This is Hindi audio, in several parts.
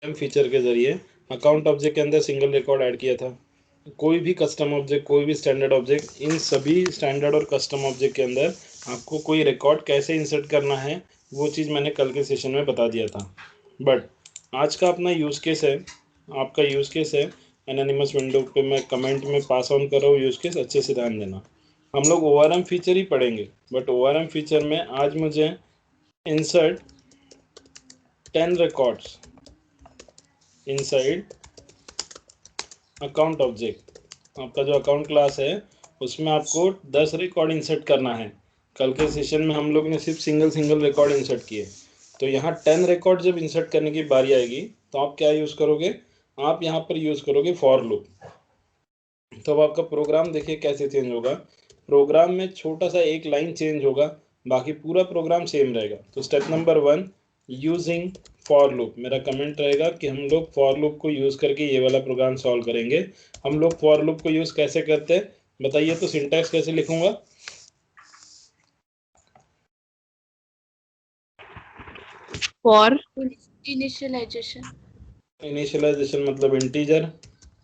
फीचर के जरिए अकाउंट ऑब्जेक्ट के अंदर सिंगल रिकॉर्ड ऐड किया था। कोई भी कस्टम ऑब्जेक्ट, कोई भी स्टैंडर्ड ऑब्जेक्ट, इन सभी स्टैंडर्ड और कस्टम ऑब्जेक्ट के अंदर आपको कोई रिकॉर्ड कैसे इंसर्ट करना है वो चीज़ मैंने कल के सेशन में बता दिया था। बट आज का अपना यूज़ केस है, आपका यूज़ केस है एनोनिमस विंडो पे मैं कमेंट में पास ऑन कर रहा हूँ यूज़ केस, अच्छे से ध्यान देना। हम लोग ORM फीचर ही पढ़ेंगे, बट ORM फीचर में आज मुझे insert 10 records inside account object. आपका जो अकाउंट क्लास है उसमें आपको 10 रिकॉर्ड इंसर्ट करना है। कल के सेशन में हम लोग ने सिर्फ सिंगल सिंगल रिकॉर्ड इंसर्ट किए, तो यहाँ 10 रिकॉर्ड जब इंसर्ट करने की बारी आएगी तो आप क्या यूज़ करोगे, आप यहाँ पर यूज़ करोगे फॉर लूप। तो अब आपका प्रोग्राम देखिए कैसे चेंज होगा। प्रोग्राम में छोटा सा एक लाइन चेंज होगा, बाकी पूरा प्रोग्राम सेम रहेगा। तो step number 1 using for loop, मेरा कमेंट रहेगा कि हम लोग फॉर लूप को यूज़ करके ये वाला प्रोग्राम सॉल्व करेंगे। हम लोग फॉर लूप को यूज़ कैसे करते हैं बताइए, तो सिंटैक्स कैसे लिखूंगा। फॉर इनिशियलाइजेशन मतलब इंटीजर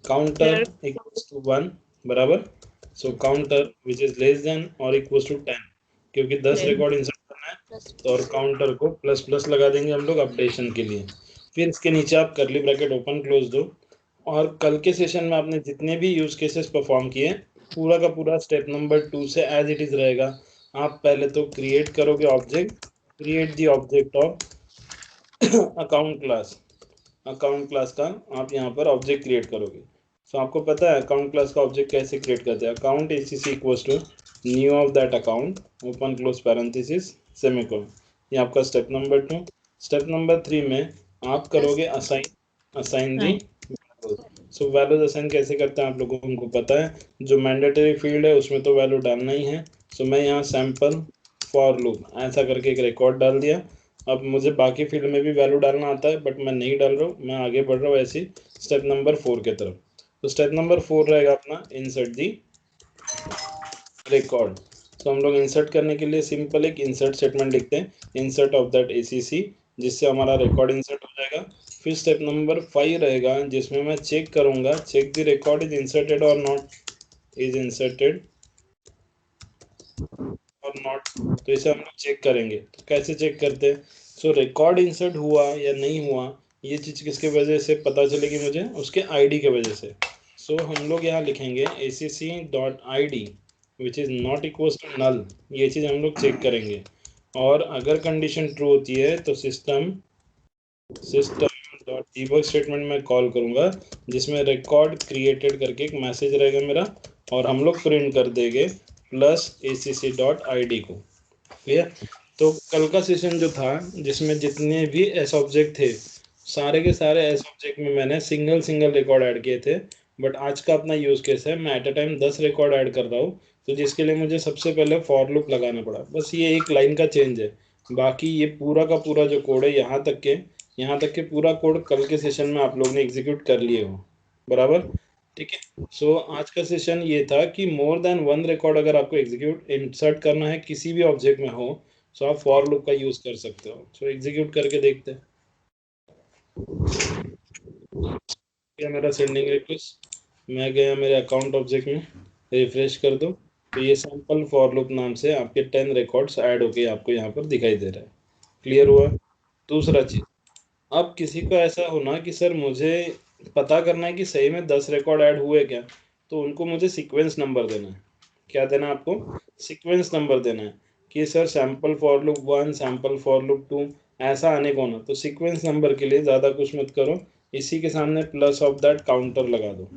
काउंटर इक्वल्स टू 1 बराबर। So counter which is less than और इक्वल्स टू 10, क्योंकि 10 रिकॉर्ड इंसर्ट करना है तो और काउंटर को प्लस प्लस लगा देंगे हम लोग अपडेशन के लिए। फिर इसके नीचे आप करली ब्रैकेट ओपन क्लोज दो। और कल के सेशन में आपने जितने भी यूज केसेस परफॉर्म किए पूरा का पूरा स्टेप नंबर 2 से एज इट इज रहेगा। आप पहले तो क्रिएट करोगे object, create the object of account class का आप यहाँ पर ऑब्जेक्ट क्रिएट करोगे। सो आपको पता है अकाउंट क्लास का ऑब्जेक्ट कैसे क्रिएट करते हैं। Account ACC equals to new of that account open close parenthesis semicolon. ये आपका स्टेप नंबर 2। स्टेप नंबर 3 में आप करोगे असाइन दी। सो वैल्यूज असाइन कैसे करते हैं आप लोगों को पता है, जो मैंडेटरी फील्ड है उसमें तो वैल्यू डालना ही है। सो मैं यहाँ सैम्पल फॉर लूप ऐसा करके एक रिकॉर्ड डाल दिया। अब मुझे बाकी फील्ड में भी वैल्यू डालना आता है बट मैं नहीं डाल रहा हूँ, मैं आगे बढ़ रहा हूँ ऐसे स्टेप नंबर 4 के तरफ। तो स्टेप नंबर 4 रहेगा अपना इंसर्ट दी रिकॉर्ड। तो हम लोग इंसर्ट करने के लिए सिंपल एक इंसर्ट स्टेटमेंट लिखते हैं, इंसर्ट ऑफ दैट ACC, जिससे हमारा रिकॉर्ड इंसर्ट हो जाएगा। फिर स्टेप नंबर 5 रहेगा जिसमें मैं चेक करूंगा, check the record is inserted और नॉट, इज इंसर्टेड और नॉट। तो इसे हम लोग चेक करेंगे। तो कैसे चेक करते हैं, सो रिकॉर्ड इंसर्ट हुआ या नहीं हुआ ये चीज़ किसके वजह से पता चलेगी मुझे, उसके आईडी के वजह से। सो हम लोग यहाँ लिखेंगे ACC.id which is not equals to null, ये चीज़ हम लोग चेक करेंगे। और अगर कंडीशन ट्रू होती है तो सिस्टम डॉट डीबग स्टेटमेंट में कॉल करूँगा जिसमें रिकॉर्ड क्रिएटेड करके एक मैसेज रहेगा मेरा, और हम लोग प्रिंट कर देंगे प्लस ACC.id को। क्लियर। तो कल का सेशन जो था जिसमें जितने भी एस ऑब्जेक्ट थे सारे के सारे एस ऑब्जेक्ट में मैंने सिंगल सिंगल रिकॉर्ड ऐड किए थे। बट आज का अपना यूज केस है मैं at a time 10 record add कर रहा हूँ, तो जिसके लिए मुझे सबसे पहले फॉर लूप लगाना पड़ा। बस ये एक लाइन का चेंज है, बाकी ये पूरा का पूरा जो कोड है यहाँ तक के पूरा कोड कल के सेशन में आप लोग ने एग्जीक्यूट कर लिए हो बराबर। ठीक है। सो आज का सेशन ये था कि मोर देन वन रिकॉर्ड अगर आपको एग्जीक्यूट इंसर्ट करना है किसी भी ऑब्जेक्ट में हो सो आप फॉर लूप का यूज कर सकते हो। सो एग्जीक्यूट करके देखते हैं क्या मेरा सेंडिंग रिक्वेस्ट। मैं गया मेरे अकाउंट ऑब्जेक्ट में, रिफ्रेश कर दो तो ये सैम्पल फॉर लूप नाम से आपके 10 रिकॉर्ड्स ऐड होके आपको यहाँ पर दिखाई दे रहा है। क्लियर हुआ। दूसरा चीज, अब किसी को ऐसा होना कि सर मुझे पता करना है कि सही में 10 रिकॉर्ड ऐड हुए क्या, तो उनको मुझे सीक्वेंस नंबर देना है। क्या देना है आपको, सीक्वेंस नंबर देना है कि sir sample for loop 1 sample for loop 2 ऐसा आने को ना। तो सीक्वेंस नंबर के लिए ज़्यादा कुछ मत करो, इसी के सामने प्लस ऑफ दैट काउंटर लगा दो।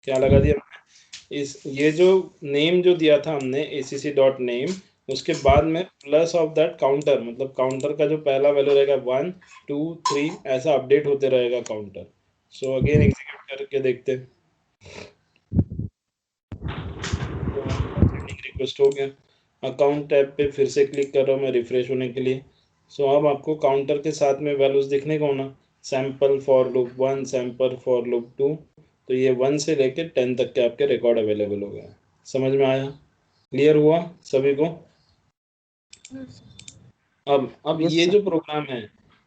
क्या लगा दिया मैंने, इस ये जो नेम जो दिया था हमने ACC.name उसके बाद में प्लस ऑफ दैट काउंटर, मतलब काउंटर का जो पहला वैल्यू रहेगा 1 2 3 ऐसा अपडेट होते रहेगा काउंटर। सो अगेन एग्जीक्यूट करके देखते हैं। सेंडिंग रिक्वेस्ट हो गया। अकाउंट टैब पे फिर से क्लिक कर रहा हूँ मैं रिफ्रेश होने के लिए। सो अब आपको काउंटर के साथ में वैल्यूज दिखने को ना, sample for loop 1 sample for loop 2, तो ये 1 से लेकर 10 तक के आपके रिकॉर्ड अवेलेबल हो गए। समझ में आया, क्लियर हुआ सभी को। अब यस ये सर। जो प्रोग्राम है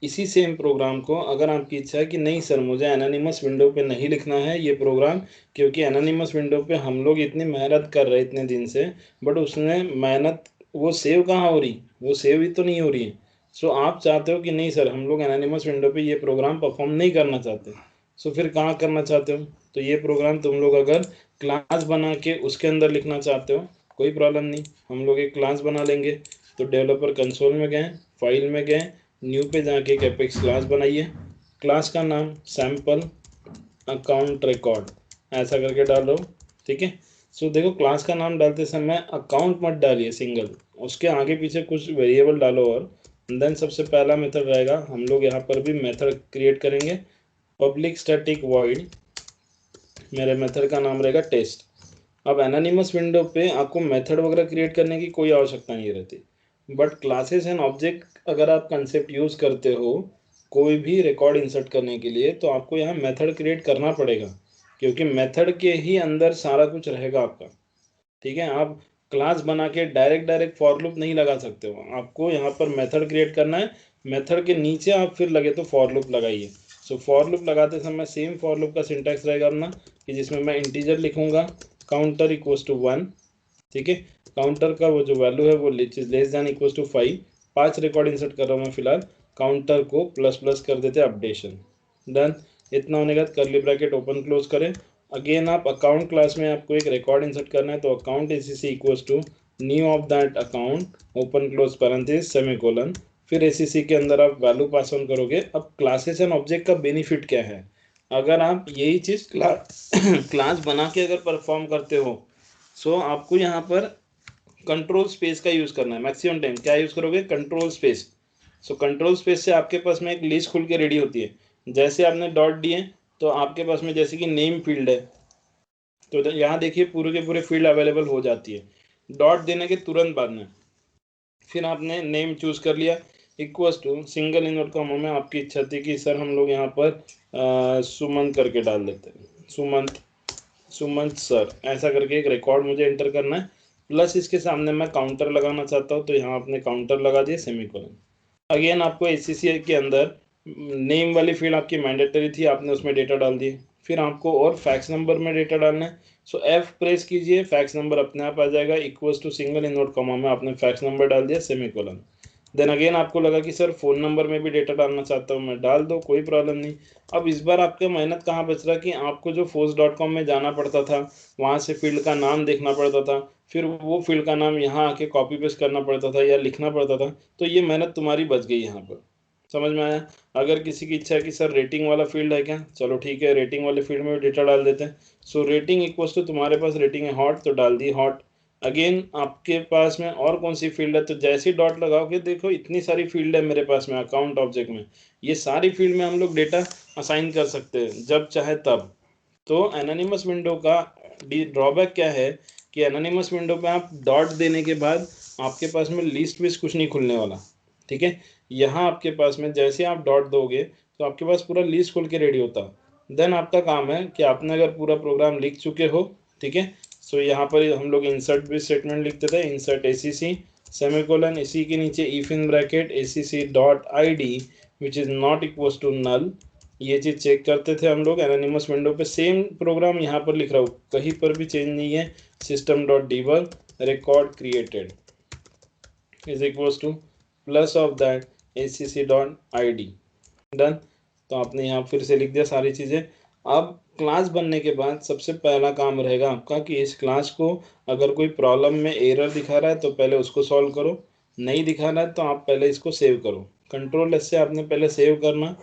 इसी सेम प्रोग्राम को अगर आपकी इच्छा है कि नहीं सर मुझे एनोनिमस विंडो पे नहीं लिखना है ये प्रोग्राम, क्योंकि एनोनिमस विंडो पे हम लोग इतनी मेहनत कर रहे इतने दिन से, बट उसने मेहनत वो सेव कहाँ हो रही, वो सेव ही तो नहीं हो रही है। सो आप चाहते हो कि नहीं सर हम लोग एनोनिमस विंडो पे ये प्रोग्राम परफॉर्म नहीं करना चाहते, सो फिर कहाँ करना चाहते हो, तो ये प्रोग्राम तुम लोग अगर क्लास बना के उसके अंदर लिखना चाहते हो कोई प्रॉब्लम नहीं, हम लोग एक क्लास बना लेंगे। तो डेवलपर कंसोल में गए, फाइल में गए, न्यू पे जाके एक एपेक्स क्लास बनाइए, क्लास का नाम सैम्पल अकाउंट रिकॉर्ड ऐसा करके डालो। ठीक है, सो देखो क्लास का नाम डालते समय अकाउंट मत डालिए सिंगल, उसके आगे पीछे कुछ वेरिएबल डालो, और देन सबसे पहला मेथड रहेगा, हम लोग यहाँ पर भी मेथड क्रिएट करेंगे, पब्लिक स्टैटिक वॉइड, मेरे मेथड का नाम रहेगा टेस्ट। अब एनोनिमस विंडो पे आपको मेथड वगैरह क्रिएट करने की कोई आवश्यकता नहीं रहती, बट क्लासेस एंड ऑब्जेक्ट अगर आप कंसेप्ट यूज़ करते हो कोई भी रिकॉर्ड इंसर्ट करने के लिए, तो आपको यहाँ मेथड क्रिएट करना पड़ेगा, क्योंकि मेथड के ही अंदर सारा कुछ रहेगा आपका। ठीक है, आप क्लास बना के डायरेक्ट डायरेक्ट फॉर लूप नहीं लगा सकते हो, आपको यहाँ पर मेथड क्रिएट करना है, मेथड के नीचे आप फिर लगे तो फॉर लूप लगाइए। सो फॉर लूप लगाते समय सेम फॉर लूप का सिंटैक्स रहेगा अपना, कि जिसमें मैं इंटीजर लिखूंगा काउंटर इक्वल्स टू 1। ठीक है, काउंटर का वो जो वैल्यू है वो less than equals to 5, 5 record insert कर रहा हूँ मैं फिलहाल, काउंटर को प्लस प्लस कर देते अपडेशन। डन, इतना होने के बाद करली ब्रैकेट ओपन क्लोज करें। अगेन आप अकाउंट क्लास में आपको एक रिकॉर्ड इंसर्ट करना है, तो account ACC equals to new of that account open close parenthesis semicolon, फिर एसीसी के अंदर आप वैल्यू पास ऑन करोगे। अब क्लासेस एंड ऑब्जेक्ट का बेनिफिट क्या है, अगर आप यही चीज़ क्लास बना के अगर परफॉर्म करते हो, सो आपको यहाँ पर कंट्रोल स्पेस का यूज़ करना है, मैक्सिमम टाइम क्या यूज़ करोगे, control space. So control space से आपके पास में एक लिस्ट खुल के रेडी होती है, जैसे आपने डॉट दिए तो आपके पास में जैसे कि नेम फील्ड है, तो यहाँ देखिए पूरे के पूरे फील्ड अवेलेबल हो जाती है डॉट देने के तुरंत बाद में। फिर आपने नेम चूज कर लिया, equals to single inverted comma में आपकी इच्छा थी कि सर हम लोग यहाँ पर सुमंत करके डाल देते हैं, सुमंत, सुमंत सर ऐसा करके एक रिकॉर्ड मुझे एंटर करना है, प्लस इसके सामने मैं काउंटर लगाना चाहता हूँ, तो यहाँ आपने काउंटर लगा दिया सेमीकोलन। अगेन आपको एचसीसी के अंदर नेम वाली फील्ड आपकी मैंडेटरी थी, आपने उसमें डेटा डाल दिए, फिर आपको और फैक्स नंबर में डेटा डालना है। सो एफ प्रेस कीजिए, फैक्स नंबर अपने आप आ जाएगा, equals to single inverted comma में आपने फैक्स नंबर डाल दिया सेमीकोलन। देन अगेन आपको लगा कि सर फ़ोन नंबर में भी डेटा डालना चाहता हूँ मैं, डाल दो कोई प्रॉब्लम नहीं। अब इस बार आपका मेहनत कहाँ बच रहा कि आपको जो फोर्स.com में जाना पड़ता था, वहाँ से फील्ड का नाम देखना पड़ता था, फिर वो फील्ड का नाम यहाँ आके कॉपी पेस्ट करना पड़ता था या लिखना पड़ता था, तो ये मेहनत तुम्हारी बच गई यहाँ पर। समझ में आया। अगर किसी की इच्छा है कि सर रेटिंग वाला फील्ड है क्या, चलो ठीक है रेटिंग वाले फील्ड में डेटा डाल देते हैं। सो रेटिंग इक्वल्स टू तुम्हारे पास रेटिंग है हॉट, तो डाल दी हॉट। अगेन आपके पास में और कौन सी फील्ड है, तो जैसे ही डॉट लगाओगे देखो इतनी सारी फील्ड है मेरे पास में अकाउंट ऑब्जेक्ट में, ये सारी फील्ड में हम लोग डेटा असाइन कर सकते हैं जब चाहे तब। तो एनोनिमस विंडो का ड्रॉबैक क्या है कि एनोनिमस विंडो पे आप डॉट देने के बाद आपके पास में लिस्ट विस्ट कुछ नहीं खुलने वाला। ठीक है, यहाँ आपके पास में जैसे आप डॉट दोगे तो आपके पास पूरा लिस्ट खुल के रेडी होता। देन आपका काम है कि आपने अगर पूरा प्रोग्राम लिख चुके हो, ठीक है, सो यहाँ पर हम लोग इंसर्ट भी स्टेटमेंट लिखते थे, इंसर्ट एसीसी सेमीकोलन, इसी के नीचे if in bracket ACC dot ID which is not equals to null, ये चीज़ चेक करते थे हम लोग एनोनिमस विंडो पे। सेम प्रोग्राम यहाँ पर लिख रहा हूँ, कहीं पर भी चेंज नहीं है। System dot debug record created is equals two plus of that ACC dot ID. Done, तो आपने यहाँ फिर से लिख दिया सारी चीज़ें। अब क्लास बनने के बाद सबसे पहला काम रहेगा आपका कि इस क्लास को अगर कोई प्रॉब्लम में एरर दिखा रहा है तो पहले उसको सॉल्व करो, नहीं दिखा रहा है तो आप पहले इसको सेव करो। कंट्रोल एस से आपने पहले सेव करना,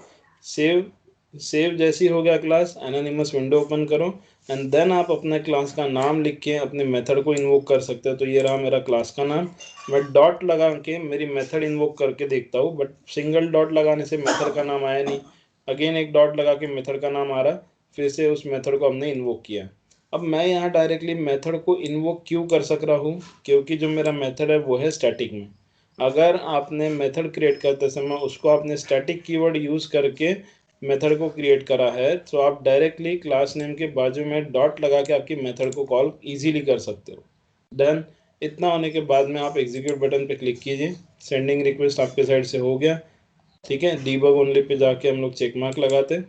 सेव सेव जैसी हो गया क्लास, एनोनिमस विंडो ओपन करो एंड देन आप अपने क्लास का नाम लिख के अपने मेथड को इन्वोक कर सकते हो। तो ये रहा मेरा क्लास का नाम, मैं डॉट लगा के मेरी मेथड इन्वोक करके देखता हूँ, बट सिंगल डॉट लगाने से मेथड का नाम आया नहीं। अगेन एक डॉट लगा के मेथड का नाम आ रहा, फिर से उस मेथड को हमने इन्वोक किया। अब मैं यहाँ डायरेक्टली मेथड को इन्वोक क्यों कर सक रहा हूँ, क्योंकि जो मेरा मेथड है वो है स्टैटिक में। अगर आपने मेथड क्रिएट करते समय उसको आपने स्टैटिक कीवर्ड यूज़ करके मेथड को क्रिएट करा है, तो आप डायरेक्टली क्लास नेम के बाजू में डॉट लगा के आपकी मेथड को कॉल इजीली कर सकते हो। डन, इतना होने के बाद में आप एग्जीक्यूट बटन पे क्लिक कीजिए, सेंडिंग रिक्वेस्ट आपके साइड से हो गया। ठीक है, डीबग ओनली पे जाके हम लोग चेक मार्क लगाते हैं।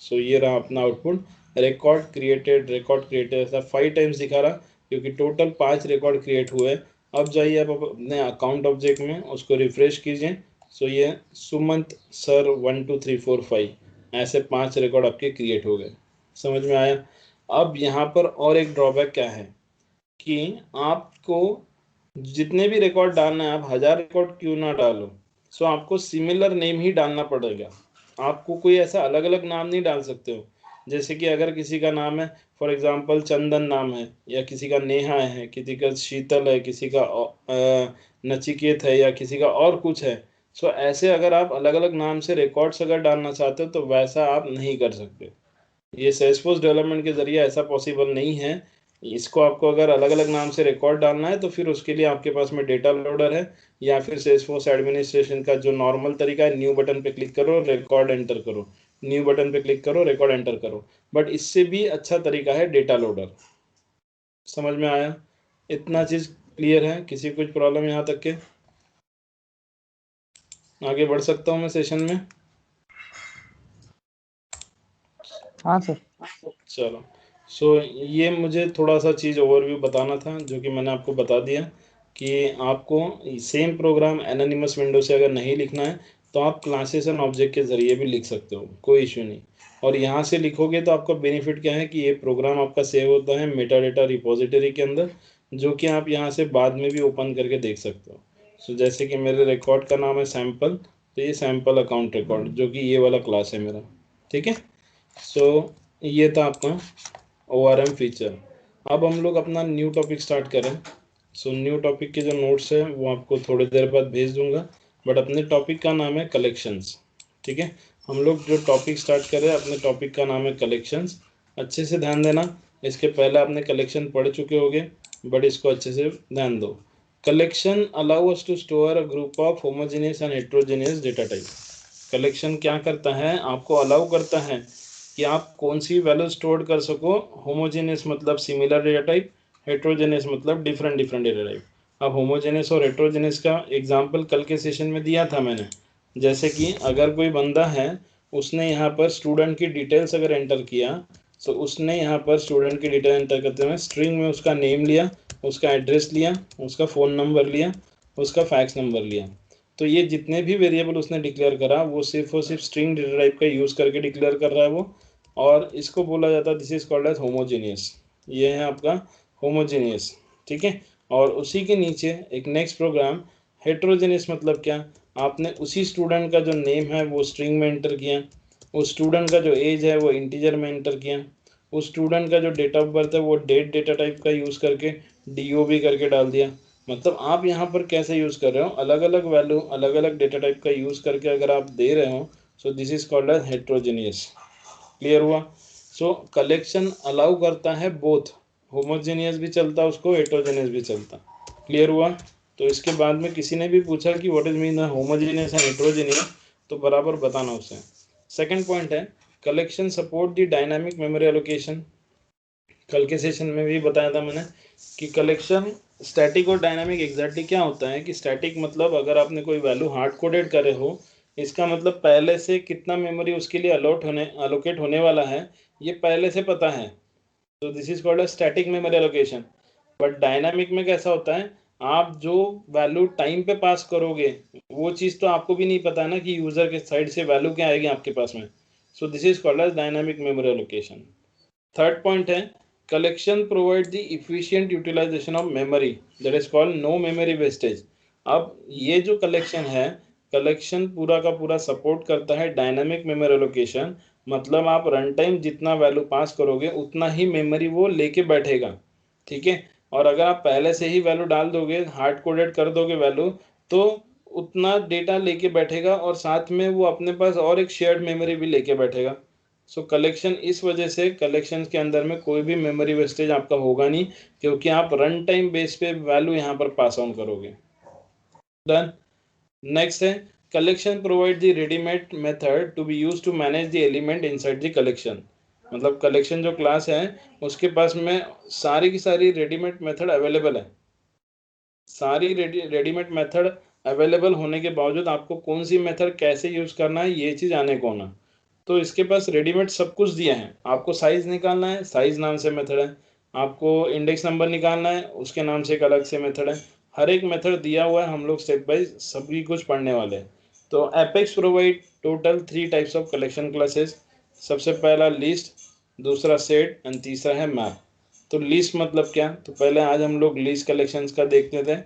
सो ये रहा अपना आउटपुट, रिकॉर्ड क्रिएटेड ऐसा 5 टाइम्स दिखा रहा, क्योंकि टोटल 5 रिकॉर्ड क्रिएट हुए। अब जाइए आप अपने अकाउंट ऑब्जेक्ट में, उसको रिफ्रेश कीजिए। सो ये सुमंत सर 1 2 3 4 5 ऐसे 5 रिकॉर्ड आपके क्रिएट हो गए। समझ में आया? अब यहाँ पर और एक ड्रॉबैक क्या है कि आपको जितने भी रिकॉर्ड डालना है, आप 1000 रिकॉर्ड क्यों ना डालो, सो आपको सिमिलर नेम ही डालना पड़ेगा। आपको कोई ऐसा अलग अलग नाम नहीं डाल सकते हो। जैसे कि अगर किसी का नाम है, फॉर एग्जांपल चंदन नाम है, या किसी का नेहा है, किसी का शीतल है, किसी का नचिकेत है, या किसी का और कुछ है। सो ऐसे अगर आप अलग अलग नाम से रिकॉर्ड्स अगर डालना चाहते हो तो वैसा आप नहीं कर सकते। ये सेल्सफोर्स डेवलपमेंट के जरिए ऐसा पॉसिबल नहीं है। इसको आपको अगर अलग अलग नाम से रिकॉर्ड डालना है तो फिर उसके लिए आपके पास में डेटा लोडर है, या फिर सेल्सफोर्स एडमिनिस्ट्रेशन का जो नॉर्मल तरीका है, न्यू बटन पे क्लिक करो, रिकॉर्ड एंटर करो, न्यू बटन पे क्लिक करो, रिकॉर्ड एंटर करो। बट इससे भी अच्छा तरीका है डेटा लोडर। समझ में आया? इतना चीज क्लियर है? किसी कुछ प्रॉब्लम यहाँ तक के? आगे बढ़ सकता हूँ मैं सेशन में? हाँ सर। चलो। ये मुझे थोड़ा सा चीज़ ओवरव्यू बताना था, जो कि मैंने आपको बता दिया कि आपको सेम प्रोग्राम एनोनिमस विंडो से अगर नहीं लिखना है तो आप क्लासेस एंड ऑब्जेक्ट के ज़रिए भी लिख सकते हो, कोई इश्यू नहीं। और यहाँ से लिखोगे तो आपका बेनिफिट क्या है कि ये प्रोग्राम आपका सेव होता है मेटा डेटा रिपोजिटरी के अंदर, जो कि आप यहाँ से बाद में भी ओपन करके देख सकते हो। जैसे कि मेरे रिकॉर्ड का नाम है सैम्पल, तो ये सैम्पल अकाउंट रिकॉर्ड, जो कि ये वाला क्लास है मेरा। ठीक है। ये था आपका ORM फीचर। अब हम लोग अपना न्यू टॉपिक स्टार्ट करें। न्यू टॉपिक के जो नोट्स हैं वो आपको थोड़ी देर बाद भेज दूंगा, बट अपने टॉपिक का नाम है कलेक्शंस। ठीक है, हम लोग जो टॉपिक स्टार्ट कर रहे हैं, अपने टॉपिक का नाम है कलेक्शंस। अच्छे से ध्यान देना, इसके पहले आपने कलेक्शन पढ़ चुके होंगे, बट इसको अच्छे से ध्यान दो। Collection allow us to store a group of homogeneous and heterogeneous data type. Collection क्या करता है, आपको अलाउ करता है कि आप कौन सी वैल्यू स्टोर कर सको। होमोजेनियस मतलब सिमिलर डेटा टाइप, हेट्रोजेनियस मतलब डिफरेंट डिफरेंट डेटा टाइप। अब होमोजेनियस और हेट्रोजेनियस का एग्जांपल कल के सेशन में दिया था मैंने। जैसे कि अगर कोई बंदा है, उसने यहाँ पर स्टूडेंट की डिटेल्स अगर एंटर किया, तो उसने यहाँ पर स्टूडेंट की डिटेल एंटर करते हुए स्ट्रिंग में उसका नेम लिया, उसका एड्रेस लिया, उसका फ़ोन नंबर लिया, उसका फैक्स नंबर लिया। तो ये जितने भी वेरिएबल उसने डिक्लेयर करा वो सिर्फ और सिर्फ स्ट्रिंग डेटा टाइप का यूज़ करके डिक्लेयर कर रहा है वो। और इसको बोला जाता है, this is called as homogeneous. ये है आपका होमोजेनियस। ठीक है। और उसी के नीचे एक नेक्स्ट प्रोग्राम हेट्रोजेनियस मतलब क्या, आपने उसी स्टूडेंट का जो नेम है वो स्ट्रिंग में एंटर किया, उस स्टूडेंट का जो एज है वो इंटीजर में एंटर किया, उस स्टूडेंट का जो डेट ऑफ बर्थ है वो डेट डेटा टाइप का यूज़ करके DOB करके डाल दिया। मतलब आप यहाँ पर कैसे यूज़ कर रहे हो, अलग अलग वैल्यू अलग अलग डेटा टाइप का यूज़ करके अगर आप दे रहे हो, so this is called as heterogeneous. Clear हुआ? कलेक्शन अलाउ करता है बोथ, होमोजेनियस भी चलता उसको, हेट्रोजेनियस भी चलता। क्लियर हुआ? तो इसके बाद में किसी ने भी पूछा कि what is mean homogeneous and heterogeneous, तो बराबर बताना उसे। सेकंड पॉइंट है collection support the dynamic memory allocation. कल के सेशन में भी बताया था मैंने कि कलेक्शन स्टैटिक और डायनामिक एग्जैक्टली क्या होता है। कि स्टैटिक मतलब अगर आपने कोई वैल्यू हार्ड कोडेड करे हो, इसका मतलब पहले से कितना मेमोरी उसके लिए अलोकेट होने वाला है, ये पहले से पता है। तो this is called a static memory allocation. But dynamic में कैसा होता है, आप जो वैल्यू टाइम पे पास करोगे वो चीज़ तो आपको भी नहीं पता ना कि यूज़र के साइड से वैल्यू क्या आएगी आपके पास में। So this is called as dynamic memory allocation. Third point है collection provide the efficient utilization of memory, that is called no memory wastage. अब ये जो कलेक्शन है, कलेक्शन पूरा का पूरा सपोर्ट करता है डायनामिक मेमोरी एलोकेशन। मतलब आप रन टाइम जितना वैल्यू पास करोगे उतना ही मेमोरी वो लेके बैठेगा। ठीक है। और अगर आप पहले से ही वैल्यू डाल दोगे, हार्ड कोडेड कर दोगे वैल्यू, तो उतना डेटा लेके बैठेगा और साथ में वो अपने पास और एक शेयर्ड मेमोरी भी लेके बैठेगा। कलेक्शन इस वजह से कलेक्शन के अंदर में कोई भी मेमोरी वेस्टेज आपका होगा नहीं, क्योंकि आप रन टाइम बेस पे वैल्यू यहाँ पर पास ऑन करोगे। डन। नेक्स्ट है collection provide the readymade method to be use to manage the element inside the collection. मतलब कलेक्शन जो क्लास है उसके पास में सारी की सारी रेडीमेड मेथड अवेलेबल है। सारी रेडीमेड मेथड अवेलेबल होने के बावजूद आपको कौन सी मेथड कैसे यूज करना है ये चीज आने को ना। तो इसके पास रेडीमेड सब कुछ दिया है। आपको साइज निकालना है, साइज नाम से मेथड है। आपको इंडेक्स नंबर निकालना है, उसके नाम से एक अलग से मेथड है। हर एक मेथड दिया हुआ है, हम लोग स्टेप बाय सभी कुछ पढ़ने वाले हैं। तो apex provide total 3 types of collection classes. सबसे पहला लिस्ट, दूसरा सेट एंड तीसरा है मैप। तो लिस्ट मतलब क्या, तो पहले आज हम लोग लिस्ट कलेक्शंस का देखते थे।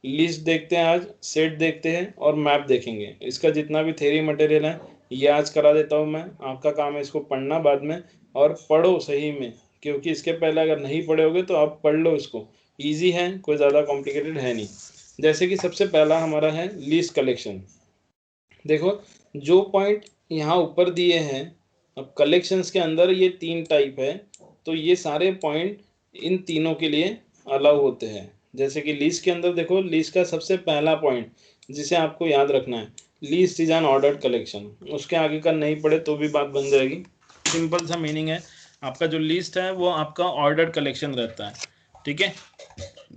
लिस्ट देखते हैं आज, सेट देखते हैं और मैप देखेंगे। इसका जितना भी थ्योरी मटेरियल है ये आज करा देता हूँ मैं। आपका काम है इसको पढ़ना बाद में, और पढ़ो सही में, क्योंकि इसके पहले अगर नहीं पढ़े होगे तो आप पढ़ लो इसको। ईजी है, कोई ज़्यादा कॉम्प्लिकेटेड है नहीं। जैसे कि सबसे पहला हमारा है लिस्ट कलेक्शन। देखो जो पॉइंट यहाँ ऊपर दिए हैं, अब कलेक्शंस के अंदर ये 3 टाइप है, तो ये सारे पॉइंट इन तीनों के लिए अलाउ होते हैं। जैसे कि लीस्ट के अंदर देखो, लीस्ट का सबसे पहला पॉइंट जिसे आपको याद रखना है, least is an ordered collection. उसके आगे का नहीं पढ़े तो भी बात बन जाएगी। सिंपल सा मीनिंग है, आपका जो लिस्ट है वो आपका ऑर्डर्ड कलेक्शन रहता है, ठीक है।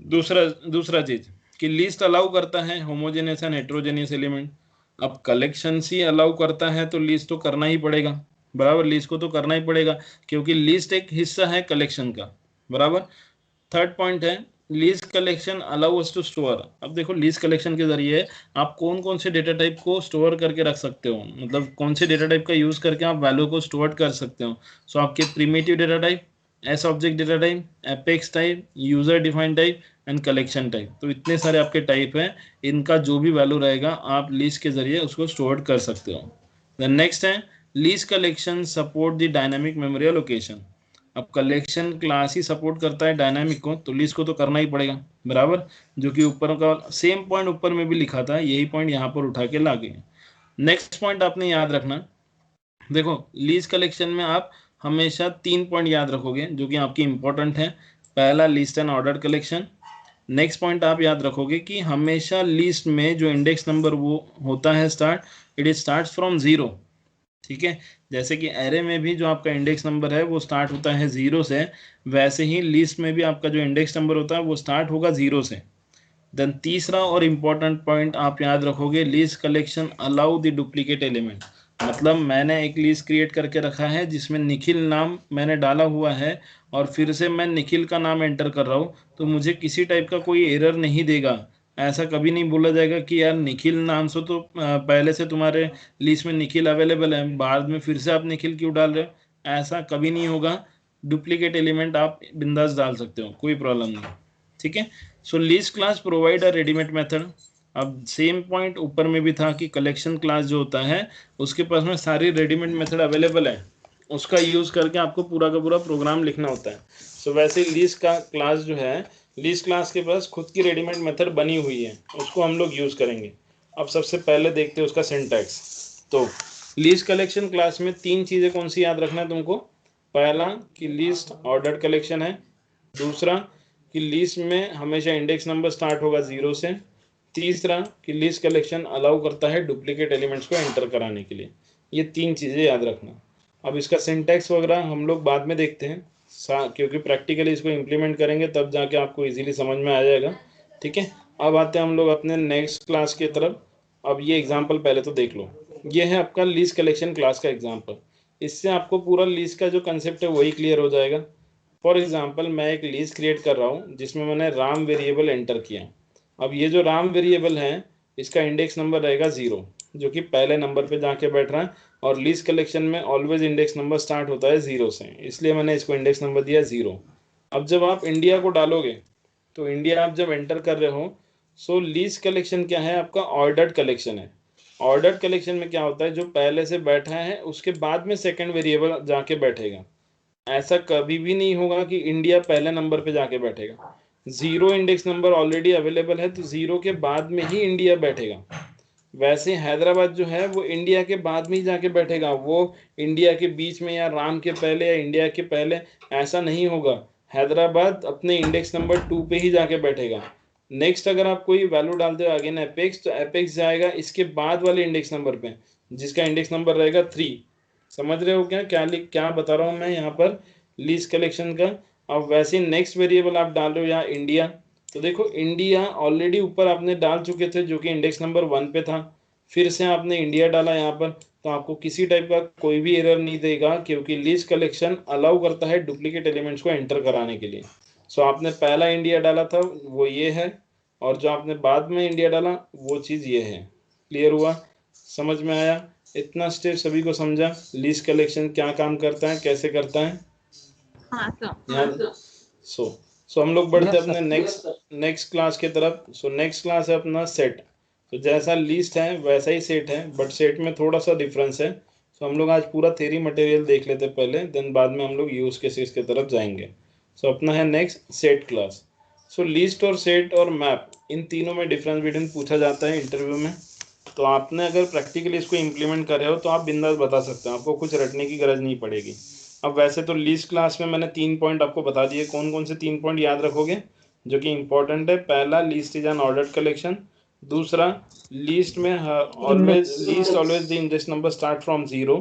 दूसरा दूसरा चीज कि लिस्ट अलाउ करता है होमोजेनियस एंड हेट्रोजेनियस एलिमेंट। अब कलेक्शन ही अलाउ करता है तो लिस्ट तो करना ही पड़ेगा, बराबर। लिस्ट को तो करना ही पड़ेगा क्योंकि लिस्ट एक हिस्सा है कलेक्शन का, बराबर। थर्ड पॉइंट है list collection allow us to store. अब देखो लीज कलेक्शन के जरिए आप कौन कौन से डेटा टाइप को स्टोर करके रख सकते हो, मतलब कौन से डेटा टाइप का यूज करके आप वैल्यू को स्टोर कर सकते हो। सो आपके primitive data type, S object data type, apex type, user defined type and collection type. तो इतने सारे आपके टाइप हैं, इनका जो भी वैल्यू रहेगा आप लीज के जरिए उसको स्टोर कर सकते हो। द नेक्स्ट है list collection support the dynamic memory location. अब कलेक्शन क्लास ही सपोर्ट करता है डायनामिक को, तो लिस्ट को तो करना ही पड़ेगा, बराबर। जो कि ऊपर का सेम पॉइंट ऊपर में भी लिखा था, यही पॉइंट यहाँ पर उठा के ला गए। नेक्स्ट पॉइंट आपने याद रखना, देखो लीज कलेक्शन में आप हमेशा 3 पॉइंट याद रखोगे जो कि आपकी इंपॉर्टेंट है। पहला list and order collection. Next point आप याद रखोगे कि हमेशा लिस्ट में जो इंडेक्स नंबर वो होता है start, it is start from 0, ठीक है। जैसे कि एरे में भी जो आपका इंडेक्स नंबर है वो स्टार्ट होता है 0 से, वैसे ही लिस्ट में भी आपका जो इंडेक्स नंबर होता है वो स्टार्ट होगा 0 से। देन तीसरा और इम्पोर्टेंट पॉइंट आप याद रखोगे, list collection allow the duplicate element. मतलब मैंने एक लिस्ट क्रिएट करके रखा है जिसमें निखिल नाम मैंने डाला हुआ है, और फिर से मैं निखिल का नाम एंटर कर रहा हूँ, तो मुझे किसी टाइप का कोई एरर नहीं देगा। ऐसा कभी नहीं बोला जाएगा कि यार निखिल नाम से तो पहले से तुम्हारे लिस्ट में निखिल अवेलेबल है, बाद में फिर से आप निखिल क्यों डाल रहे हो, ऐसा कभी नहीं होगा। डुप्लीकेट एलिमेंट आप बिंदास डाल सकते हो, कोई प्रॉब्लम नहीं, ठीक है। So list class provide a readymade method. अब सेम पॉइंट ऊपर में भी था कि कलेक्शन क्लास जो होता है उसके पास में सारी रेडीमेड मेथड अवेलेबल है, उसका यूज करके आपको पूरा का पूरा प्रोग्राम लिखना होता है। सो वैसे लिस्ट का क्लास जो है, लिस्ट क्लास के पास खुद की रेडीमेड मेथड बनी हुई है, उसको हम लोग यूज करेंगे। अब सबसे पहले देखते हैं उसका सिंटैक्स। तो लिस्ट कलेक्शन क्लास में 3 चीजें कौन सी याद रखना है तुमको। पहला कि लिस्ट ऑर्डर्ड कलेक्शन है, दूसरा कि लिस्ट में हमेशा इंडेक्स नंबर स्टार्ट होगा 0 से, तीसरा कि लिस्ट कलेक्शन अलाउ करता है डुप्लीकेट एलिमेंट्स को एंटर कराने के लिए। ये 3 चीज़ें याद रखना। अब इसका सिंटैक्स वगैरह हम लोग बाद में देखते हैं, क्योंकि प्रैक्टिकली इसको इम्प्लीमेंट करेंगे तब जाके आपको इजीली समझ में आ जाएगा, ठीक है। अब आते हैं हम लोग अपने नेक्स्ट क्लास की तरफ। अब ये एग्जाम्पल पहले तो देख लो, ये है आपका लिस्ट कलेक्शन क्लास का एग्जाम्पल। इससे आपको पूरा लिस्ट का जो कंसेप्ट है वही क्लियर हो जाएगा। फॉर एग्जाम्पल मैं एक लिस्ट क्रिएट कर रहा हूँ जिसमें मैंने राम वेरिएबल एंटर किया। अब ये जो राम वेरिएबल है इसका इंडेक्स नंबर रहेगा 0, जो कि पहले नंबर पे जाके बैठ रहा है, और लिस्ट कलेक्शन में ऑलवेज इंडेक्स नंबर स्टार्ट होता है 0 से, इसलिए मैंने इसको इंडेक्स नंबर दिया 0। अब जब आप इंडिया को डालोगे, तो इंडिया आप जब एंटर कर रहे हो, सो लिस्ट कलेक्शन क्या है आपका, ऑर्डर्ड कलेक्शन है। ऑर्डर्ड कलेक्शन में क्या होता है, जो पहले से बैठा है उसके बाद में सेकंड वेरिएबल जाके बैठेगा। ऐसा कभी भी नहीं होगा कि इंडिया पहले नंबर पे जाके बैठेगा। 0 इंडेक्स नंबर ऑलरेडी अवेलेबल है तो 0 के बाद में ही इंडिया बैठेगा। वैसे हैदराबाद जो है वो इंडिया के बाद में ही जाके बैठेगा, वो इंडिया के बीच में या राम के पहले या इंडिया के पहले ऐसा नहीं होगा। हैदराबाद अपने इंडेक्स नंबर 2 पे ही जाके बैठेगा। नेक्स्ट अगर आप कोई वैल्यू डालते हो अगेन एपेक्स, तो एपेक्स जाएगा इसके बाद वाले इंडेक्स नंबर पे जिसका इंडेक्स नंबर रहेगा 3। समझ रहे हो क्या क्या क्या बता रहा हूँ मैं यहाँ पर लिस्ट कलेक्शन का। अब वैसे नेक्स्ट वेरिएबल आप डाल रहे हो यहाँ इंडिया, तो देखो इंडिया ऑलरेडी ऊपर आपने डाल चुके थे जो कि इंडेक्स नंबर 1 पे था, फिर से आपने इंडिया डाला यहाँ पर, तो आपको किसी टाइप का कोई भी एरर नहीं देगा, क्योंकि लीस्ट कलेक्शन अलाउ करता है डुप्लीकेट एलिमेंट्स को एंटर कराने के लिए। सो आपने पहला इंडिया डाला था वो ये है, और जो आपने बाद में इंडिया डाला वो चीज़ ये है। क्लियर हुआ? समझ में आया? इतना स्टेप सभी को समझा? लीस्ट कलेक्शन क्या काम करता है, कैसे करता है? हाँ सर। यहाँ सो हम लोग बढ़ते Yes, अपने sir. नेक्स्ट क्लास के तरफ। सो नेक्स्ट क्लास है अपना सेट। तो जैसा लीस्ट है वैसा ही सेट है, बट सेट में थोड़ा सा डिफरेंस है। सो हम लोग आज पूरा थ्योरी मटेरियल देख लेते हैं पहले, देन बाद में हम लोग यूज केसेस की तरफ जाएंगे। सो अपना है नेक्स्ट सेट क्लास। सो लीस्ट और सेट और मैप, इन तीनों में डिफरेंस बिटवीन पूछा जाता है इंटरव्यू में। तो आपने अगर प्रैक्टिकली इसको इम्प्लीमेंट कर रहे हो तो आप बिंदास बता सकते हो, आपको कुछ रटने की गरज नहीं पड़ेगी। अब वैसे तो लीस्ट क्लास में मैंने 3 पॉइंट आपको बता दिए, कौन कौन से 3 पॉइंट याद रखोगे जो कि इंपॉर्टेंट है? पहला, least is an ordered collection. दूसरा, लीस्ट में always the index number start from zero,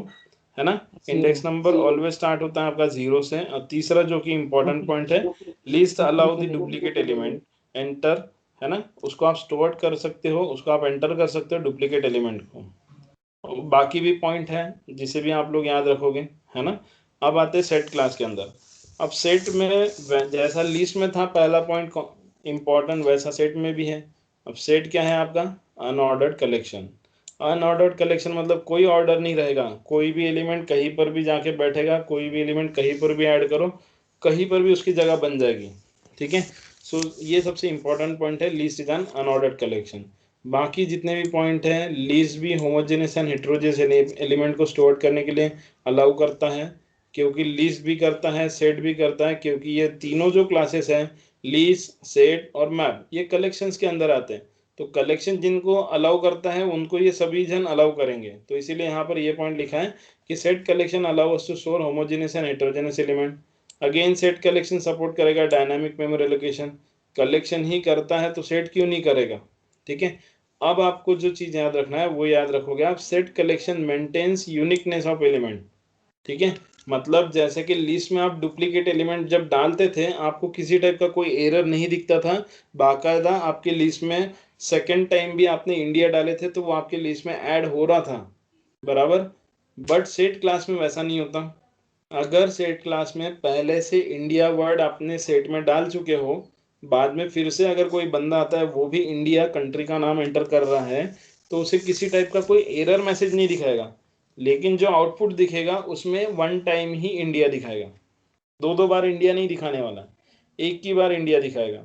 है ना? इंडेक्स नंबर ऑलवेज स्टार्ट होता है आपका जीरो से। और तीसरा जो कि इंपॉर्टेंट पॉइंट है, least allow the duplicate element enter, है ना? उसको आप स्टोर कर सकते हो, उसको आप एंटर कर सकते हो डुप्लीकेट एलिमेंट को। बाकी भी पॉइंट है जिसे भी आप लोग याद रखोगे, है ना? अब आते हैं सेट क्लास के अंदर। अब सेट में जैसा लिस्ट में था पहला पॉइंट इंपॉर्टेंट, वैसा सेट में भी है। अब सेट क्या है आपका? Unordered collection. अनऑर्डर्ड कलेक्शन मतलब कोई ऑर्डर नहीं रहेगा, कोई भी एलिमेंट कहीं पर भी जाके बैठेगा, कोई भी एलिमेंट कहीं पर भी ऐड करो, कहीं पर भी उसकी जगह बन जाएगी। ठीक है? सो ये सबसे इंपॉर्टेंट पॉइंट है, least is an unordered collection. बाकी जितने भी पॉइंट हैं, लीस्ट भी होमोजेनियस एंड हेटेरोजेनियस एलिमेंट को स्टोर करने के लिए अलाउ करता है, क्योंकि लीस्ट भी करता है, सेट भी करता है, क्योंकि ये तीनों जो क्लासेस हैं, लीस्ट, सेट और मैप, ये कलेक्शंस के अंदर आते हैं। तो कलेक्शन जिनको अलाउ करता है उनको ये सभी जन अलाउ करेंगे। तो इसीलिए यहाँ पर ये पॉइंट लिखा है कि set collection allow us to store homogeneous and heterogeneous element. Again set collection support करेगा डायनामिक मेमोरी एलोकेशन। कलेक्शन ही करता है तो सेट क्यों नहीं करेगा? ठीक है? अब आपको जो चीज याद रखना है वो याद रखोगे आप, set collection maintains uniqueness of element. ठीक है? मतलब जैसे कि लिस्ट में आप डुप्लीकेट एलिमेंट जब डालते थे आपको किसी टाइप का कोई एरर नहीं दिखता था, बाकायदा आपके लिस्ट में सेकेंड टाइम भी आपने इंडिया डाले थे तो वो आपके लिस्ट में ऐड हो रहा था, बराबर। बट सेट क्लास में वैसा नहीं होता। अगर सेट क्लास में पहले से इंडिया वर्ड आपने सेट में डाल चुके हो, बाद में फिर से अगर कोई बंदा आता है वो भी इंडिया कंट्री का नाम एंटर कर रहा है, तो उसे किसी टाइप का कोई एरर मैसेज नहीं दिखाएगा, लेकिन जो आउटपुट दिखेगा उसमें वन टाइम ही इंडिया दिखाएगा। दो दो बार इंडिया नहीं दिखाने वाला, एक ही बार इंडिया दिखाएगा।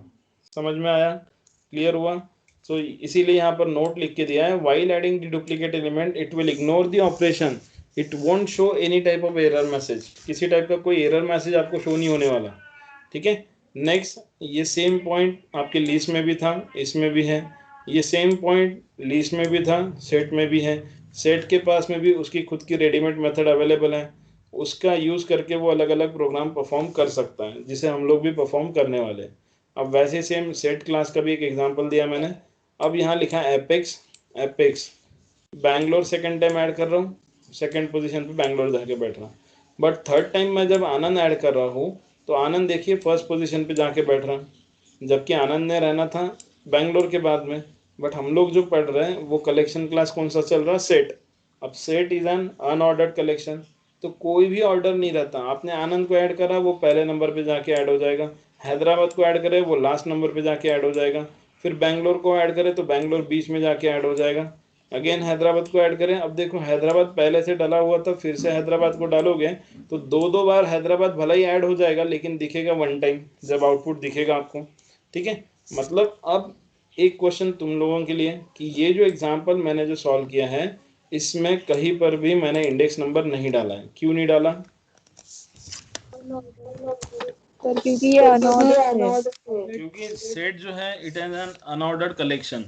समझ में आया? क्लियर हुआ? तो इसीलिए यहाँ पर नोट लिख के दिया है, while adding the duplicate element it will ignore the operation, it won't show any type of error message. किसी टाइप का कोई एरर मैसेज आपको शो नहीं होने वाला। ठीक है? नेक्स्ट, ये सेम पॉइंट आपके लिस्ट में भी था, इसमें भी है। ये सेम पॉइंट लिस्ट में भी था, सेट में भी है। सेट के पास में भी उसकी खुद की रेडीमेड मेथड अवेलेबल है, उसका यूज़ करके वो अलग अलग प्रोग्राम परफॉर्म कर सकता है, जिसे हम लोग भी परफॉर्म करने वाले हैं। अब वैसे सेम सेट क्लास का भी एक एग्जांपल दिया मैंने। अब यहाँ लिखा है apex. Apex Bangalore second time add कर रहा हूँ, सेकंड पोजीशन पे बैंगलोर जाके बैठ रहा हूँ। बट थर्ड टाइम मैं जब आनंद ऐड कर रहा हूँ तो आनंद देखिए फर्स्ट पोजीशन पे जाके बैठ रहा है, जबकि आनंद ने रहना था बैंगलोर के बाद में। बट हम लोग जो पढ़ रहे हैं वो कलेक्शन क्लास कौन सा चल रहा है? सेट। अब set is an unordered collection, तो कोई भी ऑर्डर नहीं रहता। आपने आनंद को ऐड करा वो पहले नंबर पे जाके ऐड हो जाएगा, हैदराबाद को ऐड करे वो लास्ट नंबर पे जाके ऐड हो जाएगा, फिर बैंगलोर को ऐड करे तो बैंगलोर बीच में जाके ऐड हो जाएगा, अगेन हैदराबाद को ऐड करें। अब देखो हैदराबाद पहले से डला हुआ था, फिर से हैदराबाद को डालोगे तो दो दो बार हैदराबाद भला ही ऐड हो जाएगा, लेकिन दिखेगा वन टाइम जब आउटपुट दिखेगा आपको। ठीक है? मतलब अब एक क्वेश्चन तुम लोगों के लिए कि ये जो एग्जाम्पल मैंने जो सॉल्व किया है इसमें कहीं पर भी मैंने इंडेक्स नंबर नहीं डाला है। क्यों नहीं डाला? सर क्योंकि ये अनऑर्डर्ड है। क्योंकि सेट जो है it is an unordered collection.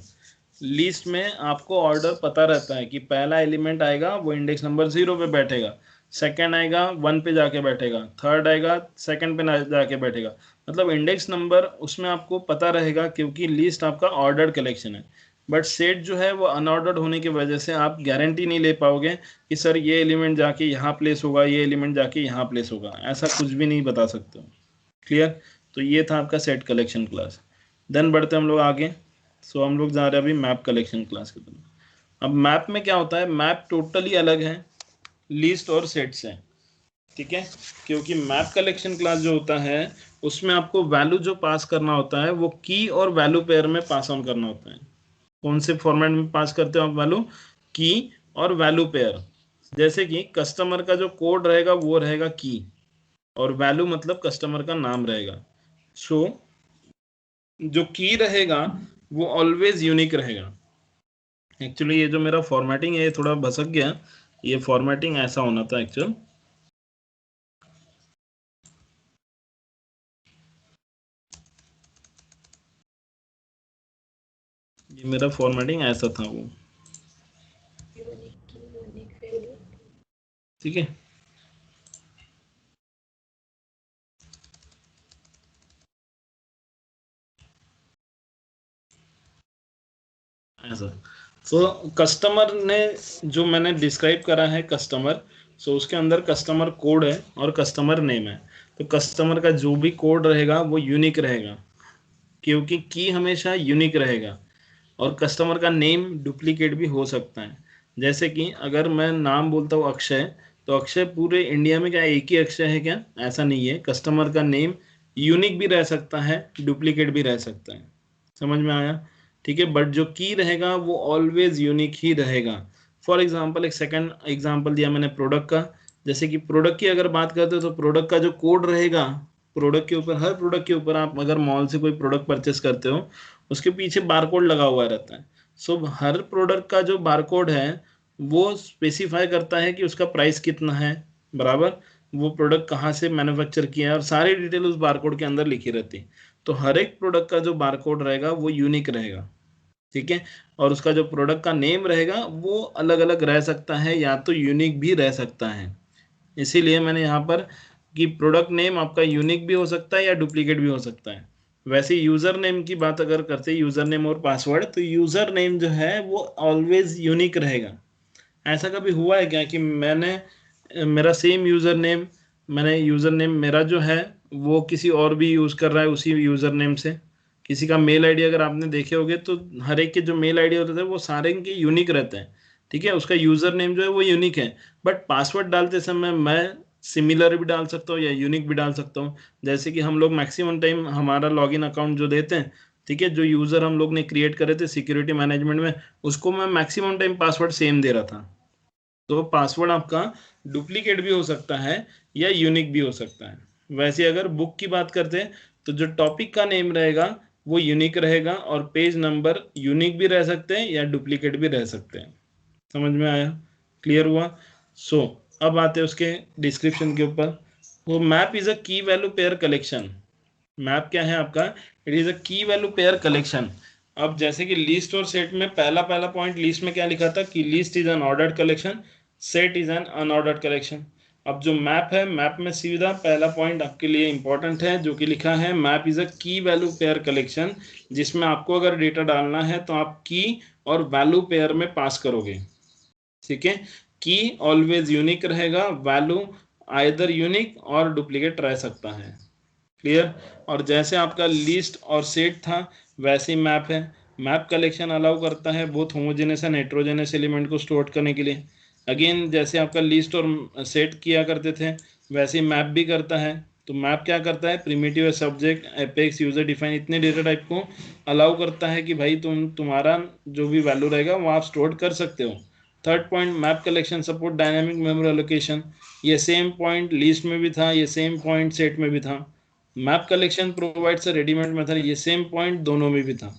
List में आपको ऑर्डर पता रहता है कि पहला एलिमेंट आएगा वो इंडेक्स नंबर 0 पे बैठेगा, सेकंड आएगा 1 पे जाके बैठेगा, थर्ड आएगा सेकंड पे जाके बैठेगा। मतलब इंडेक्स नंबर उसमें आपको पता रहेगा, क्योंकि लिस्ट आपका ऑर्डर्ड कलेक्शन है। बट सेट जो है वो अनऑर्डर्ड होने की वजह से आप गारंटी नहीं ले पाओगे कि सर ये एलिमेंट जाके यहाँ प्लेस होगा, ये एलिमेंट जाके यहाँ प्लेस होगा, ऐसा कुछ भी नहीं बता सकते हो। क्लियर? तो ये था आपका सेट कलेक्शन क्लास। देन बढ़ते हम लोग आगे। सो हम लोग जा रहे हैं अभी मैप कलेक्शन क्लास की तरफ। अब मैप में क्या होता है, मैप टोटली अलग है लिस्ट और सेट से, ठीक है, क्योंकि मैप कलेक्शन क्लास जो होता है उसमें आपको वैल्यू जो पास करना होता है वो की और वैल्यू पेयर में पास ऑन करना होता है। कौन से फॉर्मेट में पास करते हो आप वैल्यू, की और वैल्यू पेयर। जैसे कि कस्टमर का जो कोड रहेगा वो रहेगा की, और वैल्यू मतलब कस्टमर का नाम रहेगा। सो जो की रहेगा वो ऑलवेज यूनिक रहेगा। एक्चुअली ये जो मेरा फॉर्मेटिंग है ये थोड़ा भसक गया, ये फॉर्मेटिंग ऐसा होना था एक्चुअल। ये मेरा फॉर्मेटिंग ऐसा था वो, ठीक है। ऐसा सो कस्टमर ने जो मैंने डिस्क्राइब करा है कस्टमर, सो उसके अंदर कस्टमर कोड है और कस्टमर नेम है। तो कस्टमर का जो भी कोड रहेगा वो यूनिक रहेगा, क्योंकि की हमेशा यूनिक रहेगा। और कस्टमर का नेम डुप्लीकेट भी हो सकता है। जैसे कि अगर मैं नाम बोलता हूँ अक्षय, तो अक्षय पूरे इंडिया में क्या एक ही अक्षय है क्या, ऐसा नहीं है। कस्टमर का नेम यूनिक भी रह सकता है, डुप्लीकेट भी रह सकता है। समझ में आया, ठीक है। बट जो की रहेगा वो ऑलवेज यूनिक ही रहेगा। फॉर एग्जाम्पल एक सेकंड एग्जाम्पल दिया मैंने प्रोडक्ट का। जैसे कि प्रोडक्ट की अगर बात करते हो तो प्रोडक्ट का जो कोड रहेगा, प्रोडक्ट के ऊपर, हर प्रोडक्ट के ऊपर आप अगर मॉल से कोई प्रोडक्ट परचेस करते हो उसके पीछे बारकोड लगा हुआ रहता है। सो हर प्रोडक्ट का जो बारकोड है वो स्पेसिफाई करता है कि उसका प्राइस कितना है, बराबर, वो प्रोडक्ट कहाँ से मैन्युफैक्चर किया है, और सारी डिटेल उस बारकोड के अंदर लिखी रहती है। तो हर एक प्रोडक्ट का जो बारकोड रहेगा वो यूनिक रहेगा, ठीक है। और उसका जो प्रोडक्ट का नेम रहेगा वो अलग अलग रह सकता है या तो यूनिक भी रह सकता है। इसीलिए मैंने यहाँ पर कि प्रोडक्ट नेम आपका यूनिक भी हो सकता है या डुप्लीकेट भी हो सकता है। वैसे यूज़र नेम की बात अगर करते हैं, यूज़र नेम और पासवर्ड, तो यूज़र नेम जो है वो ऑलवेज यूनिक रहेगा। ऐसा कभी हुआ है क्या कि मेरा same user name, user name मेरा जो है वो किसी और भी यूज़ कर रहा है उसी यूज़र नेम से। किसी का मेल आईडी अगर आपने देखे होंगे तो हर एक के जो मेल आईडी होते हैं वो सारे के यूनिक रहते हैं, ठीक है। उसका यूज़र नेम जो है वो यूनिक है, बट पासवर्ड डालते समय मैं सिमिलर भी डाल सकता हूँ या यूनिक भी डाल सकता हूँ। जैसे कि हम लोग मैक्सिमम टाइम हमारा लॉगिन अकाउंट जो देते हैं, ठीक है, जो यूज़र हम लोग ने क्रिएट करे थे सिक्योरिटी मैनेजमेंट में, उसको मैं मैक्सिमम टाइम पासवर्ड सेम दे रहा था। तो पासवर्ड आपका डुप्लीकेट भी हो सकता है या यूनिक भी हो सकता है। वैसे अगर बुक की बात करते हैं तो जो टॉपिक का नेम रहेगा वो यूनिक रहेगा, और पेज नंबर यूनिक भी रह सकते हैं या डुप्लीकेट भी रह सकते हैं। समझ में आया, क्लियर हुआ। सो अब आते हैं उसके डिस्क्रिप्शन के ऊपर। वो मैप इज अ की वैल्यू पेयर कलेक्शन। मैप क्या है आपका, इट इज अ की वैल्यू पेयर कलेक्शन। अब जैसे कि लिस्ट और सेट में पहला पहला पॉइंट लिस्ट में क्या लिखा था कि list is an ordered collection, set is an unordered collection. अब जो मैप है, मैप में सीधा पहला पॉइंट आपके लिए इंपॉर्टेंट है जो कि लिखा है मैप इज अ की वैल्यू पेयर कलेक्शन, जिसमें आपको अगर डेटा डालना है तो आप की और वैल्यू पेयर में पास करोगे, ठीक है। की ऑलवेज यूनिक रहेगा, वैल्यू आइदर यूनिक और डुप्लीकेट रह सकता है, क्लियर। और जैसे आपका लिस्ट और सेट था वैसे ही मैप है। मैप कलेक्शन अलाउ करता है both homogeneous and heterogeneous element को स्टोर करने के लिए। अगेन जैसे आपका लिस्ट और सेट किया करते थे वैसे ही मैप भी करता है। तो मैप क्या करता है, primitive subject apex user define इतने डेटा टाइप को अलाउ करता है कि भाई तुम्हारा जो भी वैल्यू रहेगा वो आप स्टोर कर सकते हो। Third point, map collection support dynamic memory allocation. ये सेम पॉइंट लिस्ट में भी था, ये सेम पॉइंट सेट में भी था। Map collection provides a readymade method, ये सेम पॉइंट दोनों में भी था।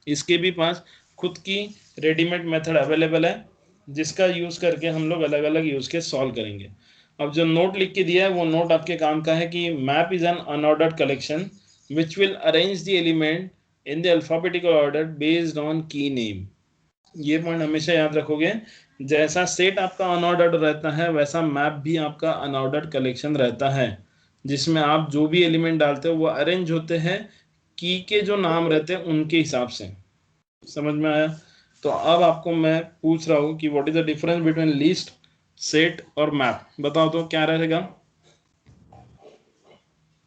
इसके भी पास खुद की रेडीमेड मेथड अवेलेबल है जिसका यूज करके हम लोग अलग अलग यूज के सॉल्व करेंगे। अब जो नोट लिख के दिया है वो नोट आपके काम का है कि map is an unordered collection which will arrange the element in the alphabetical order based on की नेम। ये पॉइंट हमेशा याद रखोगे। जैसा सेट आपका अनऑर्डर्ड रहता है वैसा मैप भी आपका अनऑर्डर्ड कलेक्शन रहता है, जिसमें आप जो भी एलिमेंट डालते हो वो अरेंज होते हैं की के जो नाम रहते हैं उनके हिसाब से। समझ में आया। तो अब आपको मैं पूछ रहा हूँ कि what is the difference between list, set और मैप, बताओ तो क्या रहेगा।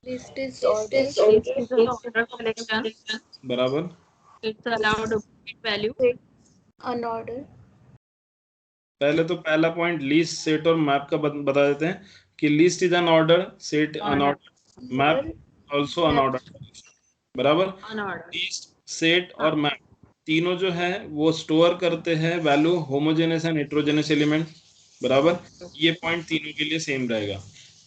List is order. List is an order collection. बराबर. It's allowed duplicate value. Unordered. पहले तो पहला पॉइंट लीस्ट, सेट और मैप का बता देते हैं कि list is unorder, set unorder, map also unorder. बराबर. Unordered. लीस्ट, सेट और मैप तीनों जो है वो स्टोर करते हैं value homogeneous and heterogeneous element. बराबर. ये पॉइंट तीनों के लिए सेम रहेगा.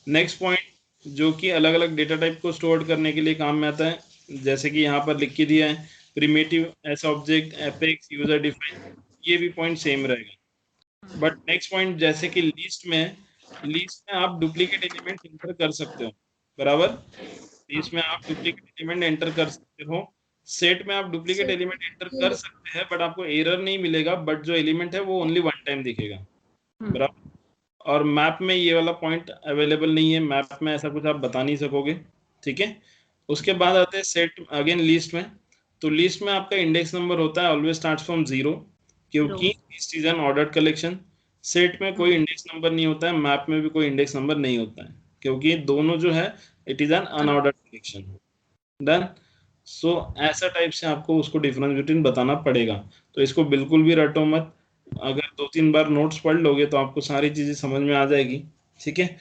नेक्स्ट पॉइंट जो कि अलग अलग डेटा टाइप को स्टोर करने के लिए काम में आता है, जैसे कि यहाँ पर लिख के दिया है primitive, S object, apex, user define, ये भी पॉइंट सेम रहेगा. बट नेक्स्ट पॉइंट जैसे कि लिस्ट में आप डुप्लीकेट एलिमेंट एंटर कर सकते हो. बराबर. लिस्ट में आप डुप्लीकेट एलिमेंट एंटर कर सकते हो. सेट में आप डुप्लीकेट एलिमेंट एंटर कर सकते हैं बट आपको एरर नहीं मिलेगा, बट जो एलिमेंट है वो ओनली वन टाइम दिखेगा. बराबर. और मैप में ये वाला पॉइंट अवेलेबल नहीं है, मैप में ऐसा कुछ आप बता नहीं सकोगे. ठीक है. उसके बाद आते हैं सेट अगेन लिस्ट में. तो लिस्ट में आपका इंडेक्स नंबर होता है ऑलवेज स्टार्ट्स फ्रॉम 0, क्योंकि list is an ordered collection. Set में कोई इंडेक्स नंबर नहीं होता है, मैप में भी कोई इंडेक्स नंबर नहीं होता है, क्योंकि दोनों जो है it is an unordered collection. Done. So ऐसा टाइप से आपको उसको डिफरेंस बिटवीन बताना पड़ेगा. तो इसको बिल्कुल भी रटो मत. अगर 2-3 बार नोट्स पढ़ लोगे तो आपको सारी चीजें समझ में आ जाएगी. ठीक है.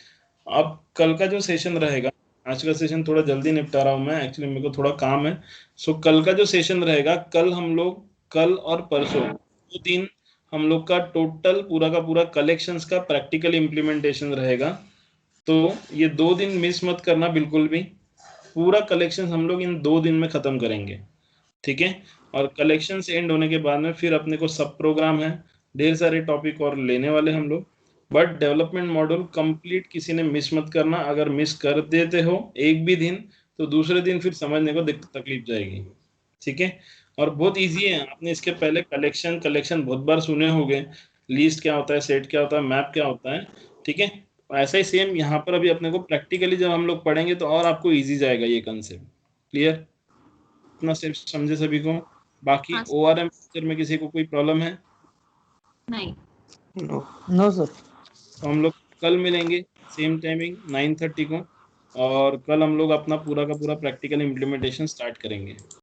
अब कल का जो सेशन रहेगा, आज का सेशन थोड़ा जल्दी निपटा रहा हूँ मैं, एक्चुअली मेरे को थोड़ा काम है. सो कल का जो सेशन रहेगा, कल हम लोग, कल और परसों 2 दिन हम लोग का टोटल पूरा का पूरा कलेक्शंस का प्रैक्टिकल इम्प्लीमेंटेशन रहेगा. तो ये 2 दिन मिस मत करना बिल्कुल भी. पूरा कलेक्शन हम लोग इन 2 दिन में खत्म करेंगे. ठीक है. और कलेक्शन एंड होने के बाद में फिर अपने को सब प्रोग्राम है, ढेर सारे टॉपिक और लेने वाले हम लोग. बट डेवलपमेंट मॉड्यूल कंप्लीट किसी ने मिस मत करना. अगर मिस कर देते हो एक भी दिन तो दूसरे दिन फिर समझने को तकलीफ जाएगी. ठीक है. और बहुत इजी है. आपने इसके पहले कलेक्शन बहुत बार सुने होंगे. लिस्ट क्या होता है, सेट क्या होता है, मैप क्या होता है. ठीक है. ऐसा ही सेम यहाँ पर अभी अपने को प्रैक्टिकली जब हम लोग पढ़ेंगे तो और आपको इजी जाएगा ये कंसेप्ट. क्लियर. इतना सिर्फ समझे सभी को. बाकी ORM में किसी को कोई प्रॉब्लम है? नहीं. No sir. तो हम लोग कल मिलेंगे सेम टाइमिंग 9:30 को, और कल हम लोग अपना पूरा का पूरा प्रैक्टिकल इम्प्लीमेंटेशन स्टार्ट करेंगे.